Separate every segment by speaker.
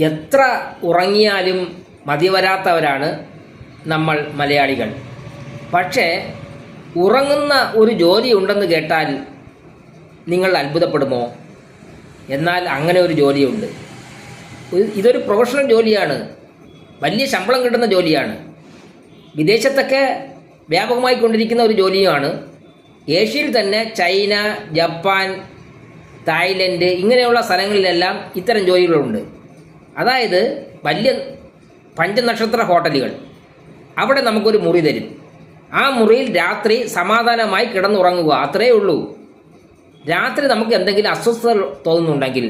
Speaker 1: എത്ര ഉറങ്ങിയാലും മതി വരാത്തവരാണ് നമ്മൾ മലയാളികൾ. പക്ഷേ ഉറങ്ങുന്ന ഒരു ജോലി ഉണ്ടെന്ന് കേട്ടാൽ നിങ്ങൾ അത്ഭുതപ്പെടുമോ? എന്നാൽ അങ്ങനെ ഒരു ജോലിയുണ്ട്. ഇതൊരു പ്രൊഫഷണൽ ജോലിയാണ്, വലിയ ശമ്പളം കിട്ടുന്ന ജോലിയാണ്, വിദേശത്തൊക്കെ വ്യാപകമായി കൊണ്ടിരിക്കുന്ന ഒരു ജോലിയുമാണ്. ഏഷ്യയിൽ തന്നെ ചൈന, ജപ്പാൻ, തായ്ലൻഡ് ഇങ്ങനെയുള്ള സ്ഥലങ്ങളിലെല്ലാം ഇത്തരം ജോലികളുണ്ട്. അതായത് വലിയ പഞ്ചനക്ഷത്ര ഹോട്ടലുകൾ, അവിടെ നമുക്കൊരു മുറി തരും. ആ മുറിയിൽ രാത്രി സമാധാനമായി കിടന്നുറങ്ങുക, അത്രയേ ഉള്ളൂ. രാത്രി നമുക്ക് എന്തെങ്കിലും അസ്വസ്ഥത തോന്നുന്നുണ്ടെങ്കിൽ,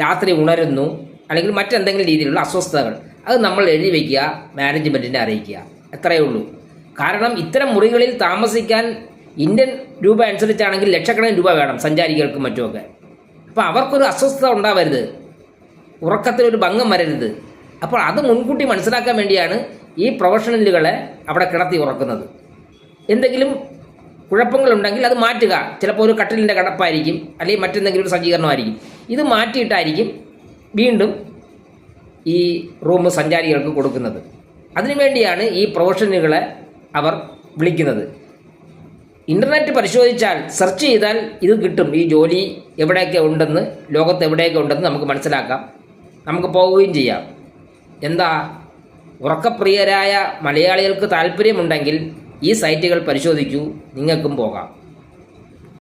Speaker 1: രാത്രി ഉണരുന്നു അല്ലെങ്കിൽ മറ്റെന്തെങ്കിലും രീതിയിലുള്ള അസ്വസ്ഥതകൾ, അത് നമ്മൾ എഴുതി വയ്ക്കുക, മാനേജ്മെൻറ്റിനെ അറിയിക്കുക, അത്രയേ ഉള്ളൂ. കാരണം ഇത്തരം മുറികളിൽ താമസിക്കാൻ ഇന്ത്യൻ രൂപ അനുസരിച്ചാണെങ്കിൽ ലക്ഷക്കണക്കിന് രൂപ വേണം സഞ്ചാരികൾക്കും മറ്റുമൊക്കെ. അപ്പോൾ അവർക്കൊരു അസ്വസ്ഥത ഉണ്ടാവരുത്, ഉറക്കത്തിലൊരു ഭംഗം വരരുത്. അപ്പോൾ അത് മുൻകൂട്ടി മനസ്സിലാക്കാൻ വേണ്ടിയാണ് ഈ പ്രൊഫഷണലുകളെ അവിടെ കിടത്തി ഉറക്കുന്നത്. എന്തെങ്കിലും കുഴപ്പങ്ങളുണ്ടെങ്കിൽ അത് മാറ്റുക. ചിലപ്പോൾ ഒരു കട്ടിലിൻ്റെ കിടപ്പായിരിക്കും, അല്ലെങ്കിൽ മറ്റെന്തെങ്കിലും ഒരു സജ്ജീകരണമായിരിക്കും. ഇത് മാറ്റിയിട്ടായിരിക്കും വീണ്ടും ഈ റൂം സഞ്ചാരികൾക്ക് കൊടുക്കുന്നത്. അതിനുവേണ്ടിയാണ് ഈ പ്രൊഫഷണലുകളെ അവർ വിളിക്കുന്നത്. ഇൻ്റർനെറ്റ് പരിശോധിച്ചാൽ, സെർച്ച് ചെയ്താൽ ഇത് കിട്ടും. ഈ ജോലി എവിടെയൊക്കെ ഉണ്ടെന്ന്, ലോകത്ത് എവിടെയൊക്കെ ഉണ്ടെന്ന് നമുക്ക് മനസ്സിലാക്കാം. നമുക്ക് പോവുകയും ചെയ്യാം. എന്താ, ഉറക്കപ്രിയരായ മലയാളികൾക്ക് താല്പര്യമുണ്ടെങ്കിൽ ഈ സൈറ്റുകൾ പരിശോധിക്കൂ, നിങ്ങൾക്കും പോകാം.